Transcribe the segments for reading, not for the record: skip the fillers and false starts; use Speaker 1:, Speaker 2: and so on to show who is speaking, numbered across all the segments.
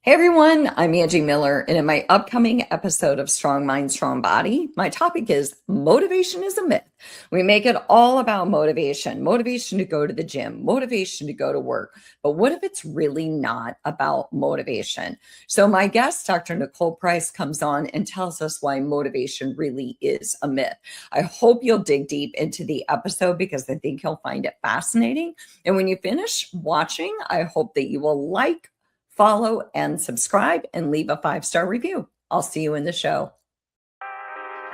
Speaker 1: Hey everyone, I'm Angie Miller, and in my upcoming episode of Strong Mind, Strong Body, my topic is motivation is a myth. We make it all about motivation to go to the gym, motivation to go to work. But what if it's really not about motivation? So, my guest, Dr. Nicole Price, comes on and tells us why motivation really is a myth. I hope you'll dig deep into the episode because I think you'll find it fascinating. And when you finish watching, I hope that you will like, follow, and subscribe, and leave a 5-star review. I'll see you in the show.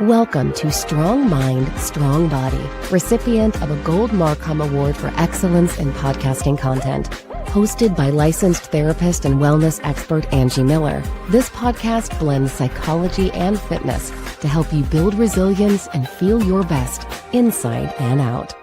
Speaker 2: Welcome to Strong Mind, Strong Body, recipient of a Gold Markham Award for Excellence in Podcasting Content. Hosted by licensed therapist and wellness expert Angie Miller, this podcast blends psychology and fitness to help you build resilience and feel your best inside and out.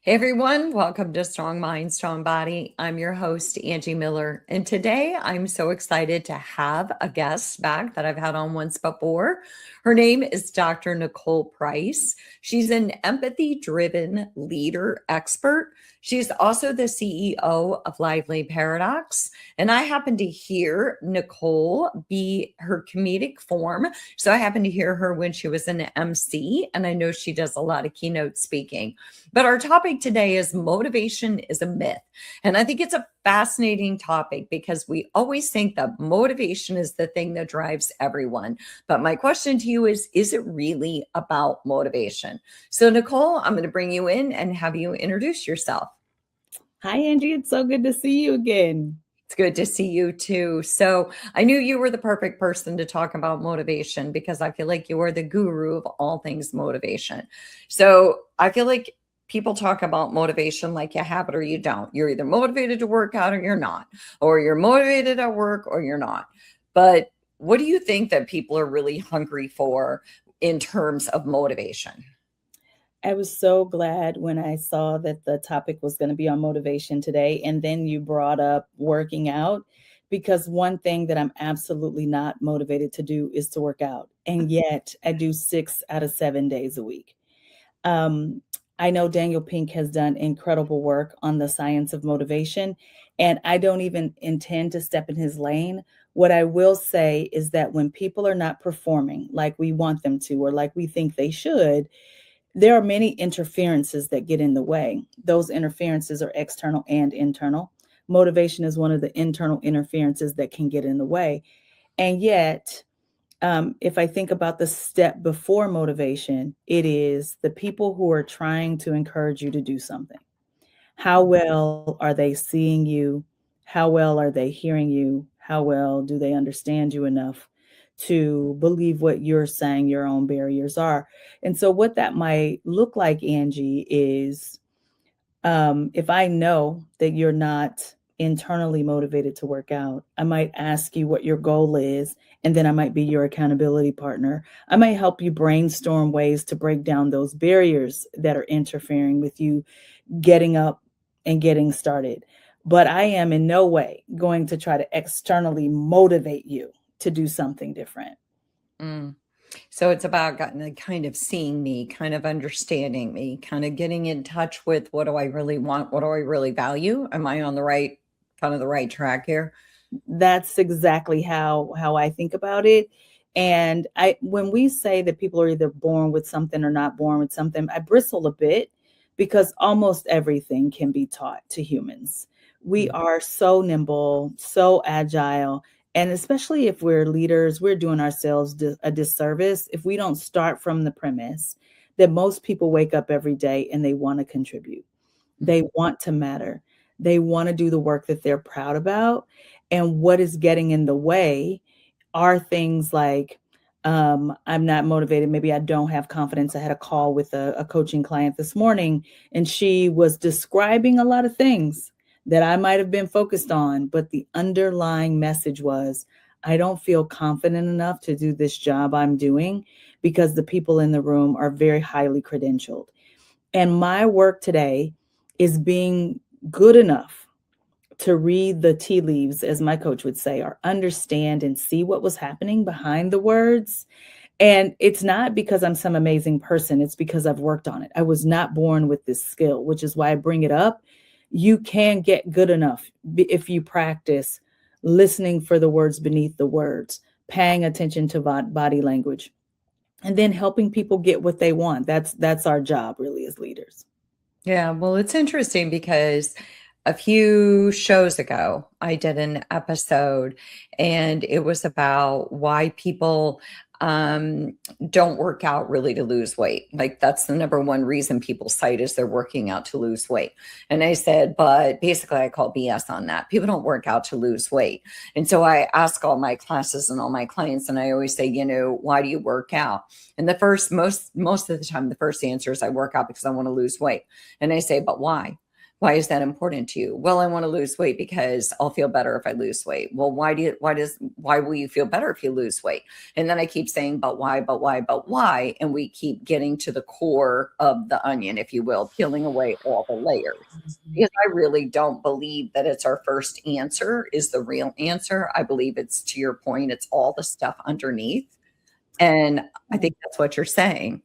Speaker 1: Hey everyone, welcome to Strong Mind, Strong Body. I'm your host, Angie Miller. And today I'm so excited to have a guest back that I've had on once before. Her name is Dr. Nicole Price. She's an empathy-driven leader expert. She's also the CEO of Lively Paradox. And I happen to hear Nicole be her comedic form. So I happened to hear her when she was an MC, and I know she does a lot of keynote speaking. But our topic today is motivation is a myth. And I think it's a fascinating topic because we always think that motivation is the thing that drives everyone. But my question to you is it really about motivation? So Nicole, I'm going to bring you in and have you introduce yourself.
Speaker 3: Hi, Angie. It's so good to see you again.
Speaker 1: It's good to see you too. So I knew you were the perfect person to talk about motivation because I feel like you are the guru of all things motivation. So I feel like people talk about motivation like you have it or you don't. You're either motivated to work out or you're not, or you're motivated at work or you're not. But what do you think that people are really hungry for in terms of motivation?
Speaker 3: I was so glad when I saw that the topic was going to be on motivation today. And then you brought up working out, because one thing that I'm absolutely not motivated to do is to work out. And yet I do 6 out of 7 days a week. I know Daniel Pink has done incredible work on the science of motivation, and I don't even intend to step in his lane. What I will say is that when people are not performing like we want them to, or like we think they should, there are many interferences that get in the way. Those interferences are external and internal. Motivation is one of the internal interferences that can get in the way. And yet, if I think about the step before motivation, it is the people who are trying to encourage you to do something. How well are they seeing you? How well are they hearing you? How well do they understand you enough to believe what you're saying your own barriers are? And so what that might look like, Angie, is if I know that you're not internally motivated to work out, I might ask you what your goal is, and then I might be your accountability partner. I might help you brainstorm ways to break down those barriers that are interfering with you getting up and getting started. But I am in no way going to try to externally motivate you to do something different.
Speaker 1: So it's about kind of seeing me, kind of understanding me, kind of getting in touch with what do I really want? What do I really value? Am I on the right track here?
Speaker 3: That's exactly how I think about it. And when we say that people are either born with something or not born with something, I bristle a bit because almost everything can be taught to humans. We are so nimble, so agile. And especially if we're leaders, we're doing ourselves a disservice if we don't start from the premise that most people wake up every day and they want to contribute. They want to matter. They want to do the work that they're proud about. And what is getting in the way are things like, I'm not motivated. Maybe I don't have confidence. I had a call with a coaching client this morning, and she was describing a lot of things that I might have been focused on, but the underlying message was, I don't feel confident enough to do this job I'm doing because the people in the room are very highly credentialed. And my work today is being good enough to read the tea leaves, as my coach would say, or understand and see what was happening behind the words. And it's not because I'm some amazing person. It's because I've worked on it. I was not born with this skill, which is why I bring it up, You can get good enough if you practice listening for the words beneath the words, paying attention to body language, and then helping people get what they want. That's our job really as leaders.
Speaker 1: Yeah, well, it's interesting because a few shows ago, I did an episode and it was about why people um, don't work out really to lose weight. Like, that's the number one reason people cite is they're working out to lose weight. And I said, but basically, I call BS on that. People don't work out to lose weight. And so I ask all my classes and all my clients, and I always say, why do you work out? And the first, most of the time, the first answer is I work out because I want to lose weight. And I say, but why? Why is that important to you? Well, I want to lose weight because I'll feel better if I lose weight. Well, why will you feel better if you lose weight? And then I keep saying, but why, but why, but why? And we keep getting to the core of the onion, if you will, peeling away all the layers. Because I really don't believe that it's our first answer is the real answer. I believe it's, to your point, it's all the stuff underneath. And I think that's what you're saying.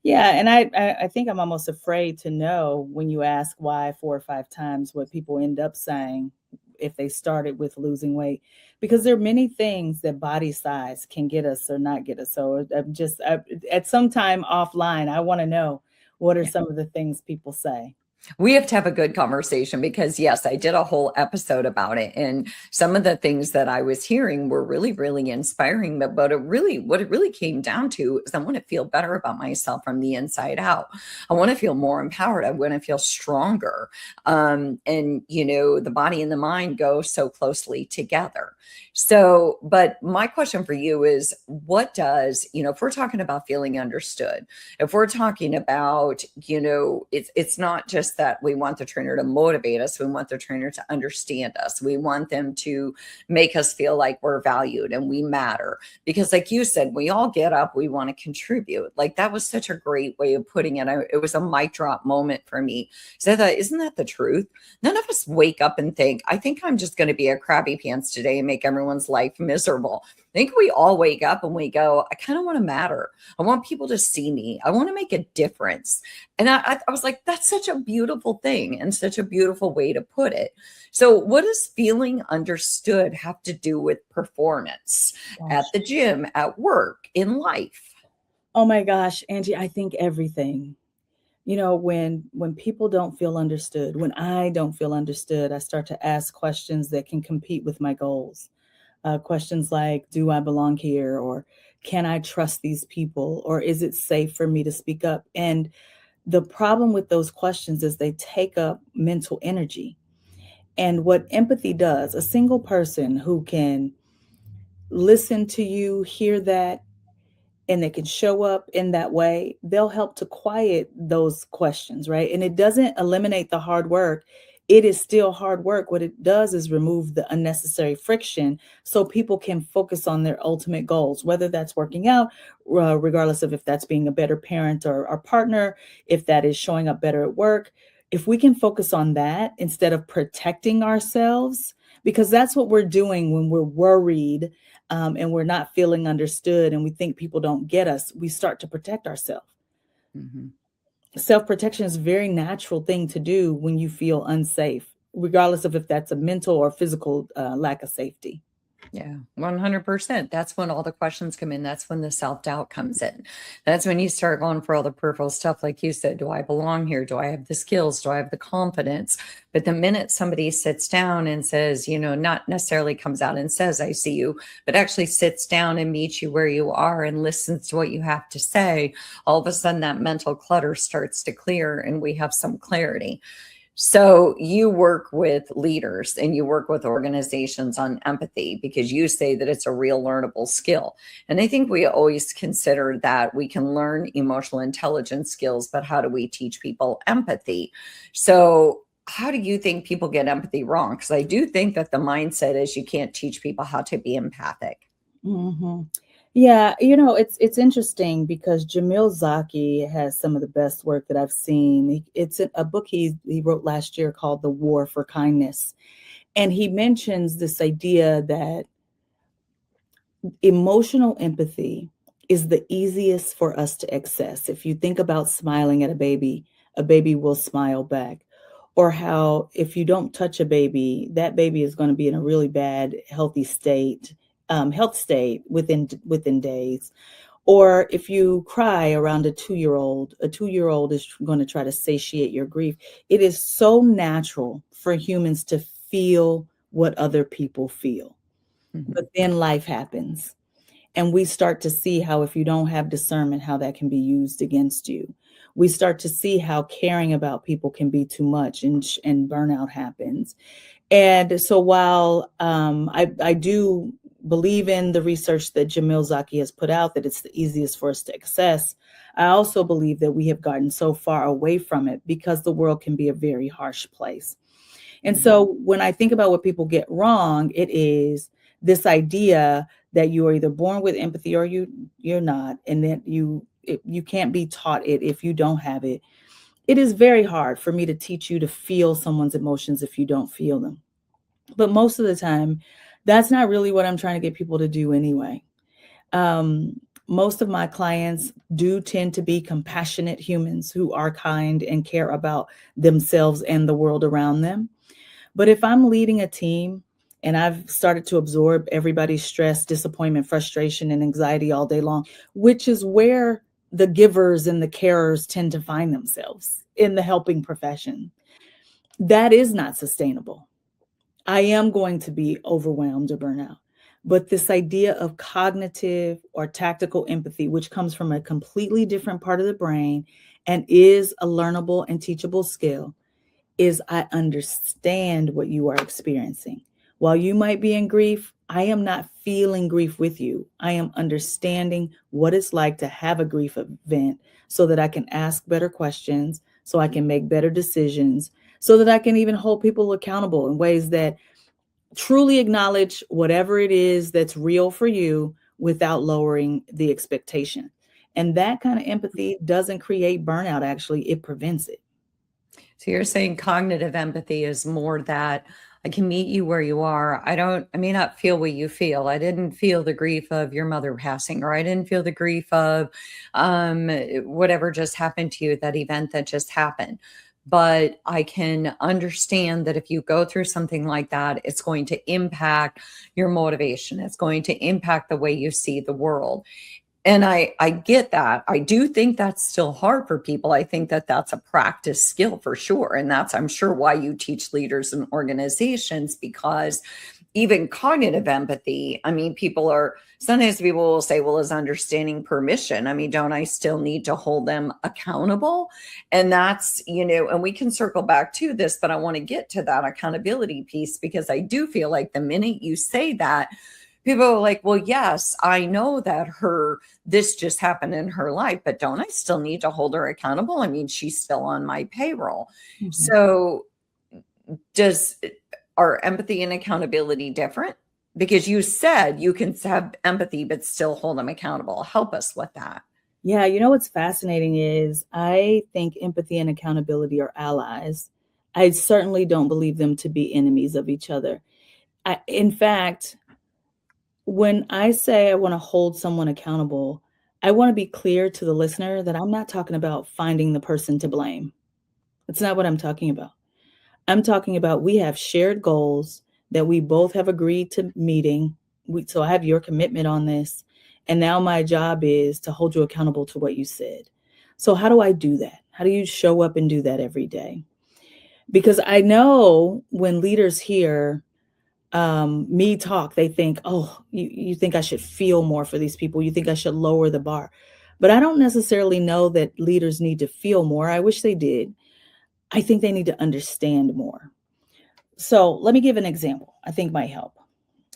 Speaker 3: Yeah, and I think I'm almost afraid to know when you ask why 4 or 5 times what people end up saying if they started with losing weight, because there are many things that body size can get us or not get us. So at some time offline, I want to know what are some of the things people say.
Speaker 1: We have to have a good conversation because, yes, I did a whole episode about it. And some of the things that I was hearing were really, really inspiring. But what it really came down to is I want to feel better about myself from the inside out. I want to feel more empowered. I want to feel stronger. The body and the mind go so closely together. So, but my question for you is, what does, if we're talking about feeling understood, if we're talking about, it's not just that we want the trainer to motivate us. We want the trainer to understand us. We want them to make us feel like we're valued and we matter. Because like you said, we all get up, we want to contribute. Like, that was such a great way of putting it. It was a mic drop moment for me. So I thought, isn't that the truth? None of us wake up and think, I think I'm just going to be a crabby pants today and make everyone's life miserable. I think we all wake up and we go, I kind of want to matter. I want people to see me. I want to make a difference. And I was like, that's such a beautiful thing and such a beautiful way to put it. So what does feeling understood have to do with performance at the gym, at work, in life?
Speaker 3: Oh my gosh, Angie, I think everything. When people don't feel understood, when I don't feel understood, I start to ask questions that can compete with my goals. Questions like, do I belong here? Or can I trust these people? Or is it safe for me to speak up? And the problem with those questions is they take up mental energy. And what empathy does, a single person who can listen to you, hear that, and they can show up in that way, they'll help to quiet those questions, right? And it doesn't eliminate the hard work. It is still hard work. What it does is remove the unnecessary friction so people can focus on their ultimate goals, whether that's working out, regardless of if that's being a better parent or partner, if that is showing up better at work. If we can focus on that instead of protecting ourselves, because that's what we're doing when we're worried and we're not feeling understood and we think people don't get us, we start to protect ourselves.
Speaker 1: Mm-hmm.
Speaker 3: Self-protection is a very natural thing to do when you feel unsafe, regardless of if that's a mental or physical lack of safety.
Speaker 1: Yeah, 100%. That's when all the questions come in. That's when the self-doubt comes in. That's when you start going for all the peripheral stuff. Like you said, do I belong here? Do I have the skills? Do I have the confidence? But the minute somebody sits down and says, not necessarily comes out and says, I see you, but actually sits down and meets you where you are and listens to what you have to say, all of a sudden that mental clutter starts to clear and we have some clarity. So you work with leaders and you work with organizations on empathy because you say that it's a real learnable skill. And I think we always consider that we can learn emotional intelligence skills, but how do we teach people empathy? So how do you think people get empathy wrong? Because I do think that the mindset is you can't teach people how to be empathic.
Speaker 3: Mm-hmm. Yeah, it's interesting because Jamil Zaki has some of the best work that I've seen. It's a book he wrote last year called The War for Kindness. And he mentions this idea that emotional empathy is the easiest for us to access. If you think about smiling at a baby will smile back. or how if you don't touch a baby, that baby is going to be in a really bad health state within days. Or if you cry around a 2-year-old, a 2-year-old is going to try to satiate your grief. It is so natural for humans to feel what other people feel.
Speaker 1: Mhm.
Speaker 3: But then life happens. And we start to see how, if you don't have discernment, how that can be used against you. We start to see how caring about people can be too much, and burnout happens. And so while I do believe in the research that Jamil Zaki has put out, that it's the easiest for us to access, I also believe that we have gotten so far away from it because the world can be a very harsh place. And so when I think about what people get wrong, it is this idea that you are either born with empathy or you're not, and that you can't be taught it if you don't have it. It is very hard for me to teach you to feel someone's emotions if you don't feel them. But most of the time, that's not really what I'm trying to get people to do anyway. Most of my clients do tend to be compassionate humans who are kind and care about themselves and the world around them. But if I'm leading a team and I've started to absorb everybody's stress, disappointment, frustration, and anxiety all day long, which is where the givers and the carers tend to find themselves in the helping profession, that is not sustainable. I am going to be overwhelmed or burnout. But this idea of cognitive or tactical empathy, which comes from a completely different part of the brain and is a learnable and teachable skill, is I understand what you are experiencing. While you might be in grief, I am not feeling grief with you. I am understanding what it's like to have a grief event so that I can ask better questions, so I can make better decisions, so that I can even hold people accountable in ways that truly acknowledge whatever it is that's real for you without lowering the expectation. And that kind of empathy doesn't create burnout, actually, it prevents it.
Speaker 1: So you're saying cognitive empathy is more that I can meet you where you are. I may not feel what you feel. I didn't feel the grief of your mother passing, or I didn't feel the grief of whatever just happened to you, that event that just happened. But I can understand that if you go through something like that, it's going to impact your motivation. It's going to impact the way you see the world. And I get that. I do think that's still hard for people. I think that that's a practice skill for sure. And that's, I'm sure, why you teach leaders and organizations, because even cognitive empathy, I mean, sometimes people will say, well, is understanding permission? I mean, don't I still need to hold them accountable? And that's, and we can circle back to this, but I want to get to that accountability piece, because I do feel like the minute you say that, people are like, well, yes, I know that this just happened in her life, but don't I still need to hold her accountable? I mean, she's still on my payroll.
Speaker 3: Mhm.
Speaker 1: So are empathy and accountability different? Because you said you can have empathy, but still hold them accountable. Help us with that.
Speaker 3: Yeah, what's fascinating is I think empathy and accountability are allies. I certainly don't believe them to be enemies of each other. In fact, when I say I want to hold someone accountable, I want to be clear to the listener that I'm not talking about finding the person to blame. That's not what I'm talking about. I'm talking about we have shared goals that we both have agreed to meeting. So I have your commitment on this. And now my job is to hold you accountable to what you said. So how do I do that? How do you show up and do that every day? Because I know when leaders hear me talk, they think, oh, you think I should feel more for these people. You think I should lower the bar. But I don't necessarily know that leaders need to feel more. I wish they did. I think they need to understand more. So let me give an example I think might help.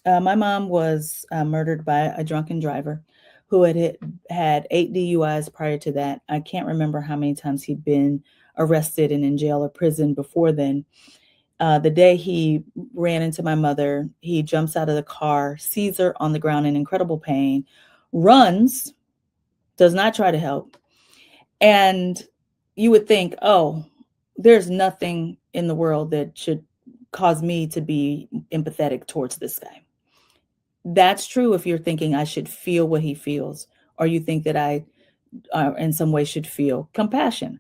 Speaker 3: My mom was murdered by a drunken driver who had 8 DUIs prior to that. I can't remember how many times he'd been arrested and in jail or prison before then. The day he ran into my mother, he jumps out of the car, sees her on the ground in incredible pain, runs, does not try to help. And you would think, oh, there's nothing in the world that should cause me to be empathetic towards this guy. That's true if you're thinking I should feel what he feels, or you think that I, in some way, should feel compassion.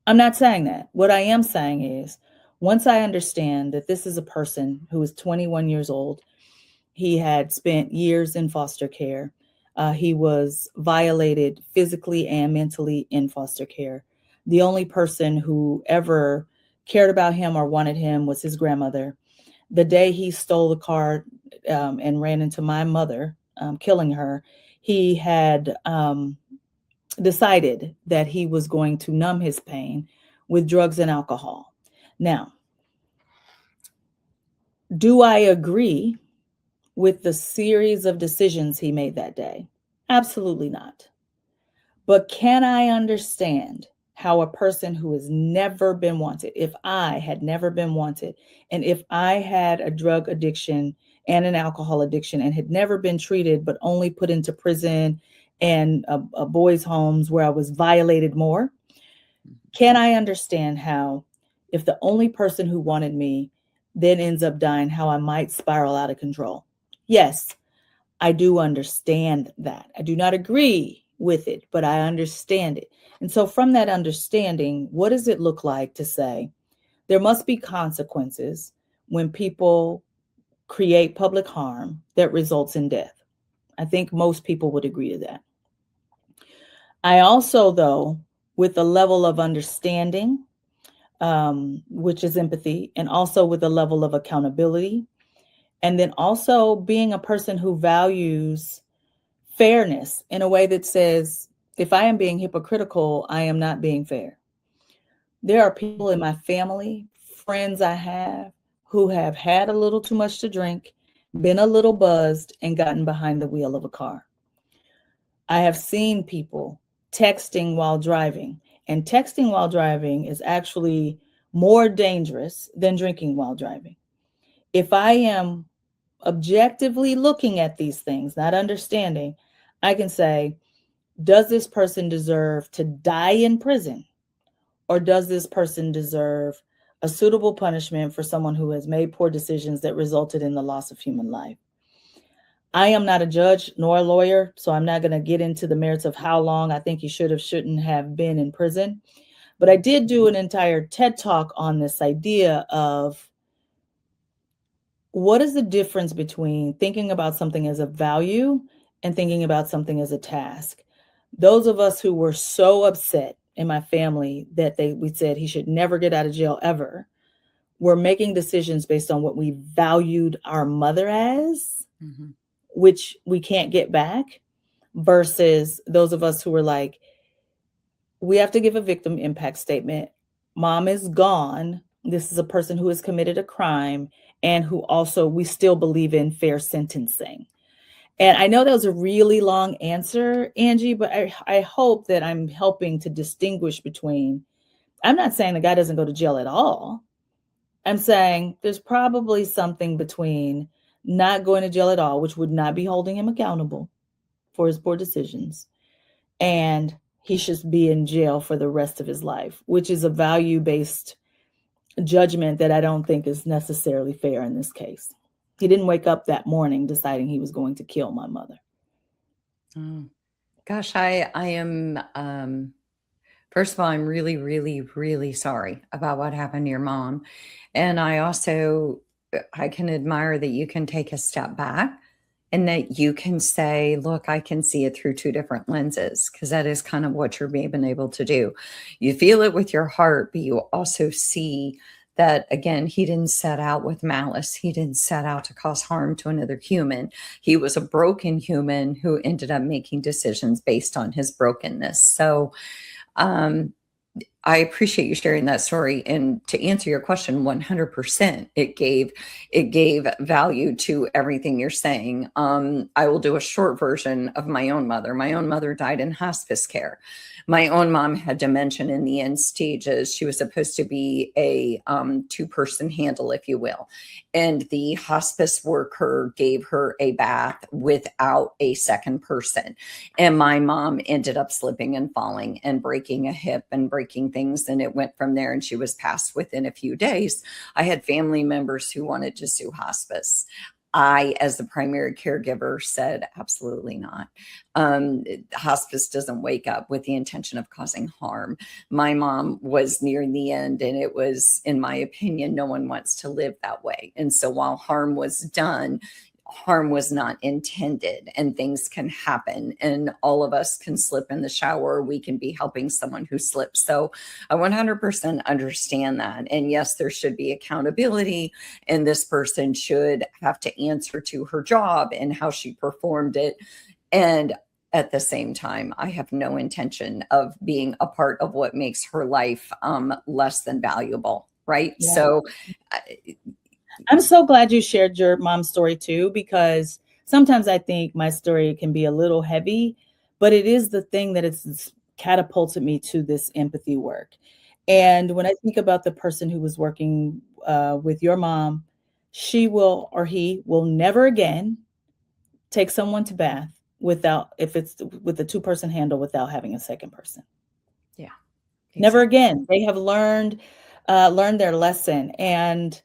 Speaker 3: I'm not saying that. What I am saying is Once I understand that this is a person who is 21 years old, he had spent years in foster care. He was violated physically and mentally in foster care. The only person who ever cared about him or wanted him was his grandmother. The day he stole the car and ran into my mother, killing her, he had decided that he was going to numb his pain with drugs and alcohol. Now, do I agree with the series of decisions he made that day? Absolutely not. But can I understand how a person who has never been wanted, if I had never been wanted, and if I had a drug addiction and an alcohol addiction and had never been treated, but only put into prison and a boys' homes where I was violated more, can I understand how, if the only person who wanted me then ends up dying, how I might spiral out of control? Yes, I do understand that. I do not agree with it, but I understand it. And so from that understanding, what does it look like to say there must be consequences when people create public harm that results in death? I think most people would agree to that. I also, though, with a level of understanding, which is empathy, and also with a level of accountability, and then also being a person who values fairness in a way that says, if I am being hypocritical, I am not being fair. There are people in my family, friends I have, who have had a little too much to drink, been a little buzzed, and gotten behind the wheel of a car. I have seen people texting while driving, and texting while driving is actually more dangerous than drinking while driving. If I am objectively looking at these things, not understanding, I can say, does this person deserve to die in prison? Or does this person deserve a suitable punishment for someone who has made poor decisions that resulted in the loss of human life? I am not a judge nor a lawyer, so I'm not going to get into the merits of how long I think he shouldn't have been in prison. But I did do an entire TED Talk on this idea of what is the difference between thinking about something as a value and thinking about something as a task. Those of us who were so upset in my family that we said he should never get out of jail ever, were making decisions based on what we valued our mother as, which we can't get back, versus those of us who were like, we have to give a victim impact statement. Mom is gone. This is a person who has committed a crime and who also, we still believe in fair sentencing. And I know that was a really long answer, Angie, but I hope that I'm helping to distinguish between, I'm not saying the guy doesn't go to jail at all. I'm saying there's probably something between not going to jail at all, which would not be holding him accountable for his poor decisions, and he should be in jail for the rest of his life, which is a value-based judgment that I don't think is necessarily fair in this case. He didn't wake up that morning deciding he was going to kill my mother.
Speaker 1: Oh, gosh, I am, first of all, I'm really, really, really sorry about what happened to your mom. And I can admire that you can take a step back and that you can say, look, I can see it through two different lenses, because that is kind of what you're being able to do. You feel it with your heart, but you also see that, again, he didn't set out with malice. He didn't set out to cause harm to another human. He was a broken human who ended up making decisions based on his brokenness. So I appreciate you sharing that story. And to answer your question, 100%, it gave value to everything you're saying. I will do a short version of my own mother. My own mother died in hospice care. My own mom had dementia in the end stages. She was supposed to be a two-person handle, if you will. And the hospice worker gave her a bath without a second person. And my mom ended up slipping and falling and breaking a hip and breaking things. And it went from there, and she was passed within a few days. I had family members who wanted to sue hospice. I, as the primary caregiver, said, absolutely not. Hospice doesn't wake up with the intention of causing harm. My mom was nearing the end, and it was, in my opinion, no one wants to live that way. And so while harm was done, harm was not intended, and things can happen, and all of us can slip in the shower. We can be helping someone who slips. So I 100% understand that. And yes, there should be accountability, and this person should have to answer to her job and how she performed it. And at the same time, I have no intention of being a part of what makes her life less than valuable. Right.
Speaker 3: Yeah.
Speaker 1: So
Speaker 3: I'm so glad you shared your mom's story too, because sometimes I think my story can be a little heavy, but it is the thing that it's catapulted me to this empathy work. And when I think about the person who was working with your mom, she will, or he will never again take someone to bath without, if it's with a 2-person handle, without having a second person.
Speaker 1: yeah,
Speaker 3: Never
Speaker 1: exactly.
Speaker 3: again. They have learned their lesson. And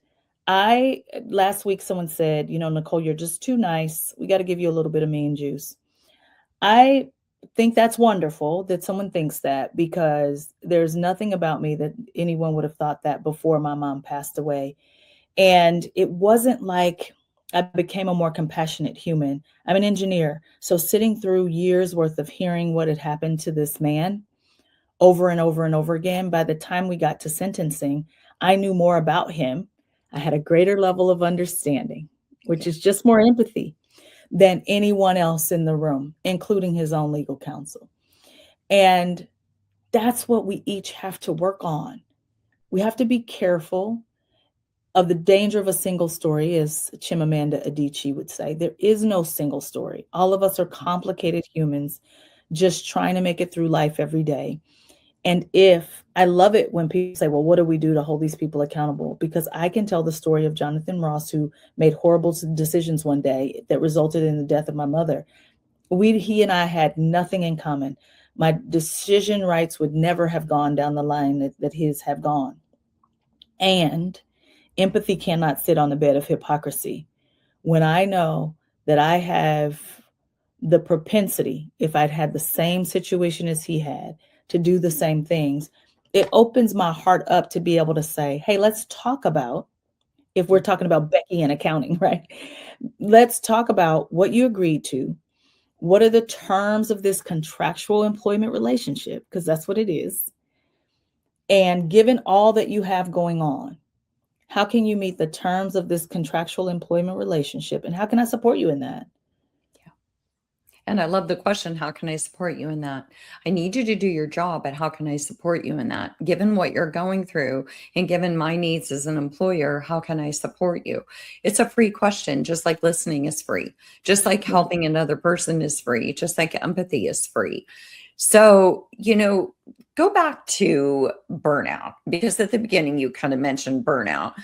Speaker 3: last week someone said, Nicole, you're just too nice. We got to give you a little bit of mean juice. I think that's wonderful that someone thinks that, because there's nothing about me that anyone would have thought that before my mom passed away. And it wasn't like I became a more compassionate human. I'm an engineer. So sitting through years worth of hearing what had happened to this man over and over and over again, by the time we got to sentencing, I knew more about him. I had a greater level of understanding, which
Speaker 1: Yeah.
Speaker 3: is just more empathy than anyone else in the room, including his own legal counsel. And that's what we each have to work on. We have to be careful of the danger of a single story, as Chimamanda Adichie would say. There is no single story. All of us are complicated humans just trying to make it through life every day. And I love it when people say, well, what do we do to hold these people accountable? Because I can tell the story of Jonathan Ross, who made horrible decisions one day that resulted in the death of my mother. He and I had nothing in common. My decision rights would never have gone down the line that his have gone. And empathy cannot sit on the bed of hypocrisy. When I know that I have the propensity, if I'd had the same situation as he had, to do the same things, it opens my heart up to be able to say, hey, let's talk about, if we're talking about Becky in accounting, right? Let's talk about what you agreed to. What are the terms of this contractual employment relationship? Because that's what it is. And given all that you have going on, how can you meet the terms of this contractual employment relationship? And how can I support you in that?
Speaker 1: And I love the question, how can I support you in that? I need you to do your job, but how can I support you in that? Given what you're going through and given my needs as an employer, how can I support you? It's a free question, just like listening is free, just like helping another person is free, just like empathy is free. So, go back to burnout, because at the beginning you kind of mentioned burnout.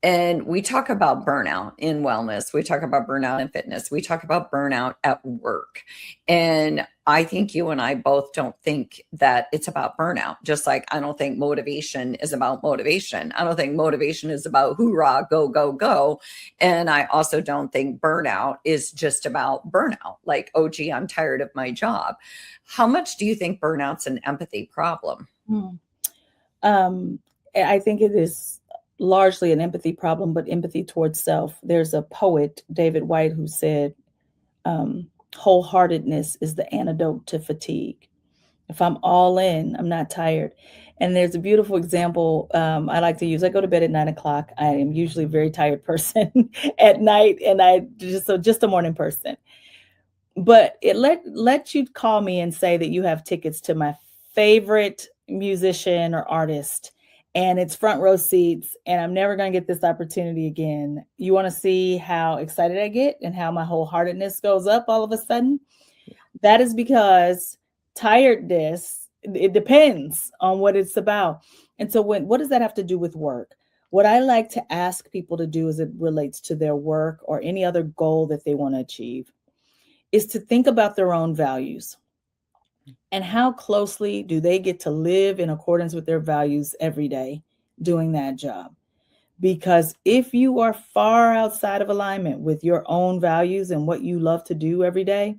Speaker 1: And we talk about burnout in wellness. We talk about burnout in fitness. We talk about burnout at work. And I think you and I both don't think that it's about burnout. Just like I don't think motivation is about motivation. I don't think motivation is about hoorah, go, go, go. And I also don't think burnout is just about burnout. Like, oh, gee, I'm tired of my job. How much do you think burnout's an empathy problem?
Speaker 3: I think it is largely an empathy problem, but empathy towards self. There's a poet, David White, who said, wholeheartedness is the antidote to fatigue. If I'm all in, I'm not tired. And there's a beautiful example I like to use. I go to bed at 9:00. I am usually a very tired person at night, and just a morning person. But it let you call me and say that you have tickets to my favorite musician or artist, and it's front row seats, and I'm never going to get this opportunity again. You want to see how excited I get and how my wholeheartedness goes up all of a sudden? That is because tiredness, it depends on what it's about. And so what does that have to do with work? What I like to ask people to do as it relates to their work or any other goal that they want to achieve is to think about their own values and how closely do they get to live in accordance with their values every day doing that job. Because if you are far outside of alignment with your own values and what you love to do every day,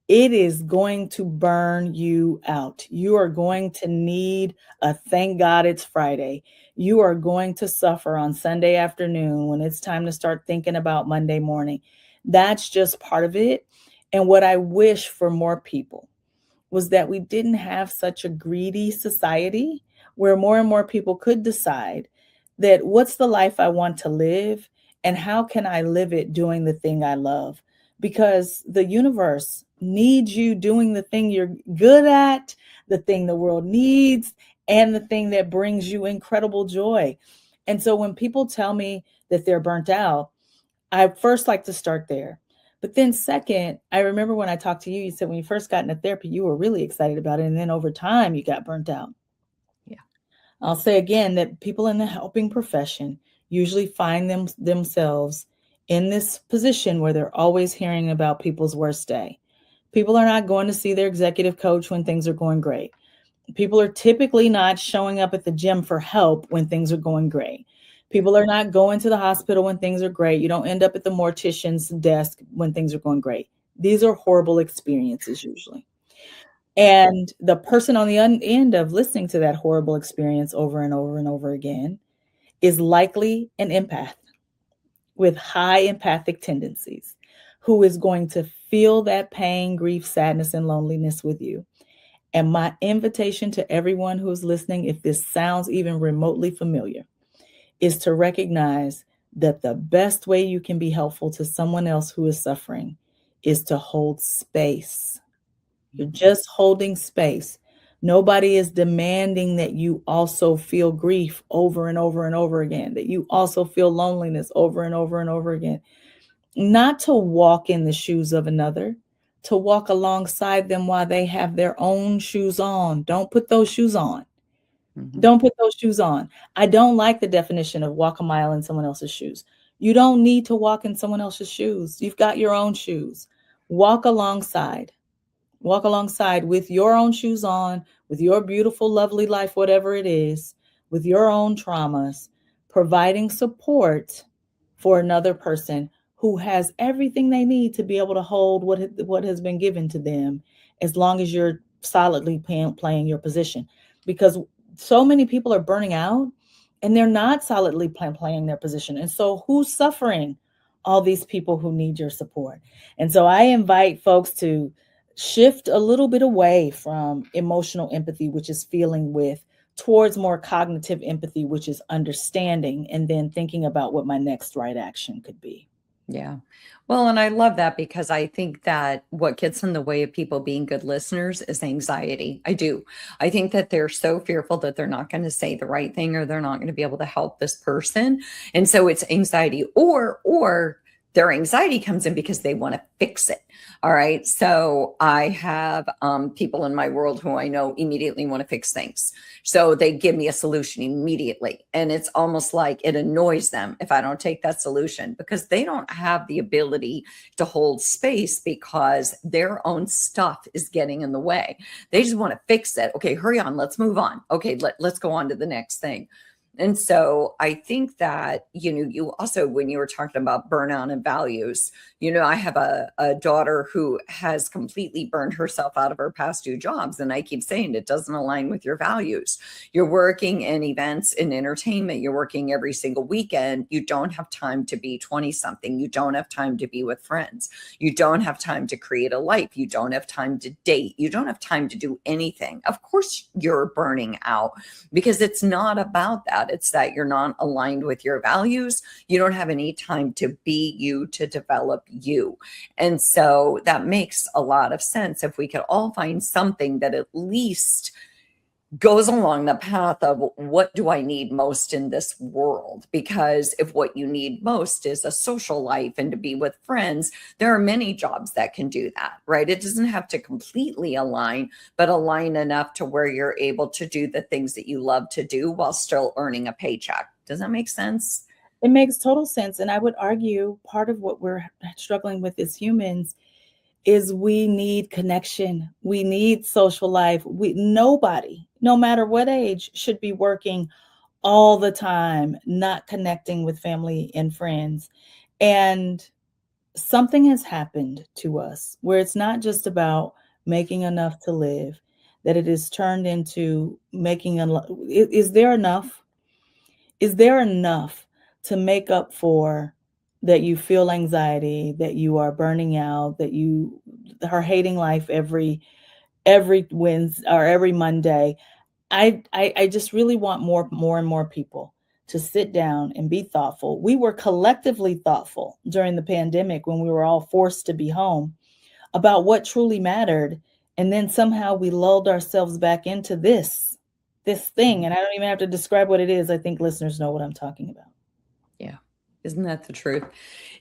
Speaker 3: it is going to burn you out. You are going to need a thank God it's Friday. You are going to suffer on Sunday afternoon when it's time to start thinking about Monday morning. That's just part of it. And what I wish for more people was that we didn't have such a greedy society where more and more people could decide that what's the life I want to live and how can I live it doing the thing I love? Because the universe needs you doing the thing you're good at, the thing the world needs, and the thing that brings you incredible joy. And so when people tell me that they're burnt out, I first like to start there. But then second, I remember when I talked to you, you said when you first got into therapy, you were really excited about it. And then over time, you got burnt out.
Speaker 1: Yeah.
Speaker 3: I'll say again that people in the helping profession usually find themselves in this position where they're always hearing about people's worst day. People are not going to see their executive coach when things are going great. People are typically not showing up at the gym for help when things are going great. People are not going to the hospital when things are great. You don't end up at the mortician's desk when things are going great. These are horrible experiences usually. And the person on the end of listening to that horrible experience over and over and over again is likely an empath with high empathic tendencies who is going to feel that pain, grief, sadness, and loneliness with you. And my invitation to everyone who's listening, if this sounds even remotely familiar, is to recognize that the best way you can be helpful to someone else who is suffering is to hold space. You're just holding space. Nobody is demanding that you also feel grief over and over and over again, that you also feel loneliness over and over and over again. Not to walk in the shoes of another, to walk alongside them while they have their own shoes on. Don't put those shoes on.
Speaker 1: Mhm.
Speaker 3: Don't put those shoes on. I don't like the definition of walk a mile in someone else's shoes. You don't need to walk in someone else's shoes. You've got your own shoes. Walk alongside. Walk alongside with your own shoes on, with your beautiful, lovely life, whatever it is, with your own traumas, providing support for another person who has everything they need to be able to hold what has been given to them, as long as you're solidly playing your position. Because so many people are burning out and they're not solidly playing their position. And so who's suffering? All these people who need your support. And so I invite folks to shift a little bit away from emotional empathy, which is feeling with, towards more cognitive empathy, which is understanding and then thinking about what my next right action could be.
Speaker 1: Yeah. Well, and I love that because I think that what gets in the way of people being good listeners is anxiety. I do. I think that they're so fearful that they're not going to say the right thing or they're not going to be able to help this person. And so it's anxiety or their anxiety comes in because they want to fix it. All right. So I have people in my world who I know immediately want to fix things. So they give me a solution immediately. And it's almost like it annoys them if I don't take that solution because they don't have the ability to hold space because their own stuff is getting in the way. They just want to fix it. Okay, hurry on. Let's move on. Okay, let's go on to the next thing. And so I think that, you also, when you were talking about burnout and values, I have a daughter who has completely burned herself out of her past 2 jobs. And I keep saying it doesn't align with your values. You're working in events and entertainment. You're working every single weekend. You don't have time to be 20 something. You don't have time to be with friends. You don't have time to create a life. You don't have time to date. You don't have time to do anything. Of course, you're burning out because it's not about that. It's that you're not aligned with your values. You don't have any time to be you, to develop you. And so that makes a lot of sense if we could all find something that at least goes along the path of what do I need most in this world? Because if what you need most is a social life and to be with friends, there are many jobs that can do that, right? It doesn't have to completely align, but align enough to where you're able to do the things that you love to do while still earning a paycheck. Does that make sense?
Speaker 3: It makes total sense. And I would argue part of what we're struggling with as humans is we need connection. We need social life. Nobody, no matter what age, should be working all the time, not connecting with family and friends. And something has happened to us where it's not just about making enough to live, that it is turned into making is there enough? Is there enough to make up for that you feel anxiety, that you are burning out, that you are hating life every Wednesday or every Monday? I just really want more and more people to sit down and be thoughtful. We were collectively thoughtful during the pandemic when we were all forced to be home about what truly mattered. And then somehow we lulled ourselves back into this thing. And I don't even have to describe what it is. I think listeners know what I'm talking about.
Speaker 1: Yeah. Isn't that the truth?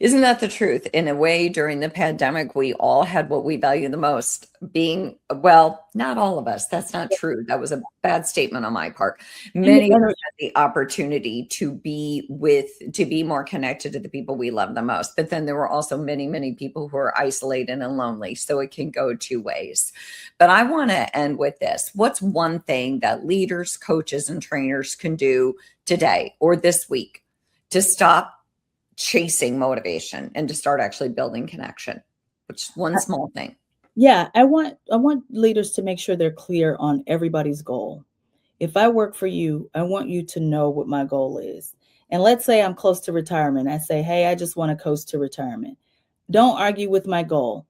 Speaker 1: Isn't that the truth? In a way, during the pandemic, we all had what we value the most being, well, not all of us. That's not true. That was a bad statement on my part. Many of us had the opportunity to be more connected to the people we love the most. But then there were also many, many people who are isolated and lonely. So it can go two ways. But I want to end with this. What's one thing that leaders, coaches, and trainers can do today or this week to stop chasing motivation and to start actually building connection, which is one small thing?
Speaker 3: Yeah, I want leaders to make sure they're clear on everybody's goal. If I work for you, I want you to know what my goal is. And let's say I'm close to retirement. I say, hey, I just want to coast to retirement. Don't argue with my goal.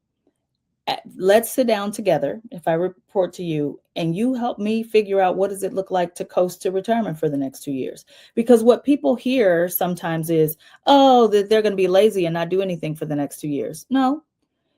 Speaker 3: Let's sit down together. If I report to you and you help me figure out what does it look like to coast to retirement for the next 2 years? Because what people hear sometimes is, oh, that they're going to be lazy and not do anything for the next 2 years. No,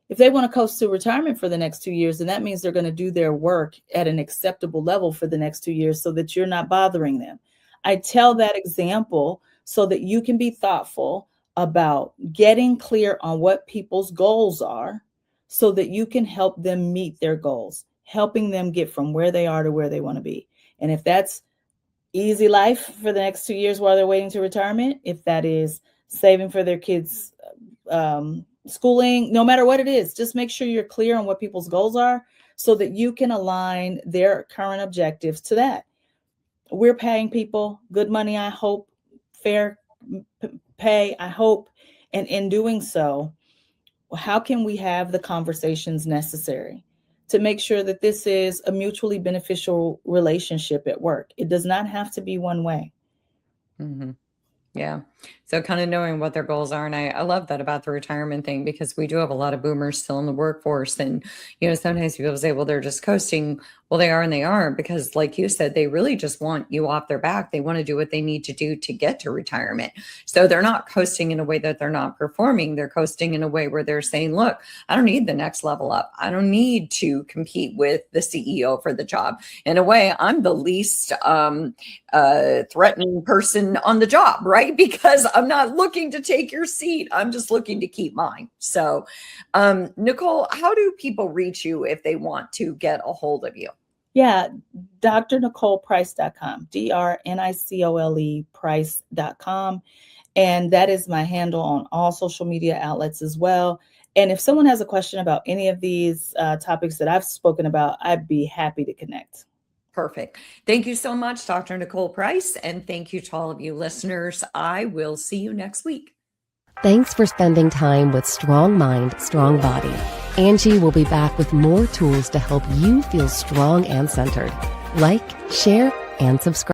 Speaker 3: if they want to coast to retirement for the next 2 years, then that means they're going to do their work at an acceptable level for the next 2 years so that you're not bothering them. I tell that example so that you can be thoughtful about getting clear on what people's goals are so that you can help them meet their goals, helping them get from where they are to where they want to be. And if that's easy life for the next 2 years while they're waiting to retirement, if that is saving for their kids' schooling, no matter what it is, just make sure you're clear on what people's goals are so that you can align their current objectives to that. We're paying people good money, I hope, fair pay, I hope. And in doing so, how can we have the conversations necessary to make sure that this is a mutually beneficial relationship at work? It does not have to be one way.
Speaker 1: Mm-hmm. Yeah. So kind of knowing what their goals are. And I love that about the retirement thing, because we do have a lot of boomers still in the workforce. And, sometimes people say, well, they're just coasting. Well, they are and they aren't, because like you said, they really just want you off their back. They want to do what they need to do to get to retirement. So they're not coasting in a way that they're not performing. They're coasting in a way where they're saying, look, I don't need the next level up. I don't need to compete with the CEO for the job. In a way, I'm the least threatening person on the job, right? Because I'm not looking to take your seat. I'm just looking to keep mine. So, Nicole, how do people reach you if they want to get a hold of you?
Speaker 3: Yeah, drnicoleprice.com, DRNICOLE price.com. And that is my handle on all social media outlets as well. And if someone has a question about any of these topics that I've spoken about, I'd be happy to connect.
Speaker 1: Perfect. Thank you so much, Dr. Nicole Price. And thank you to all of you listeners. I will see you next week.
Speaker 2: Thanks for spending time with Strong Mind, Strong Body. Angie will be back with more tools to help you feel strong and centered. Like, share, and subscribe.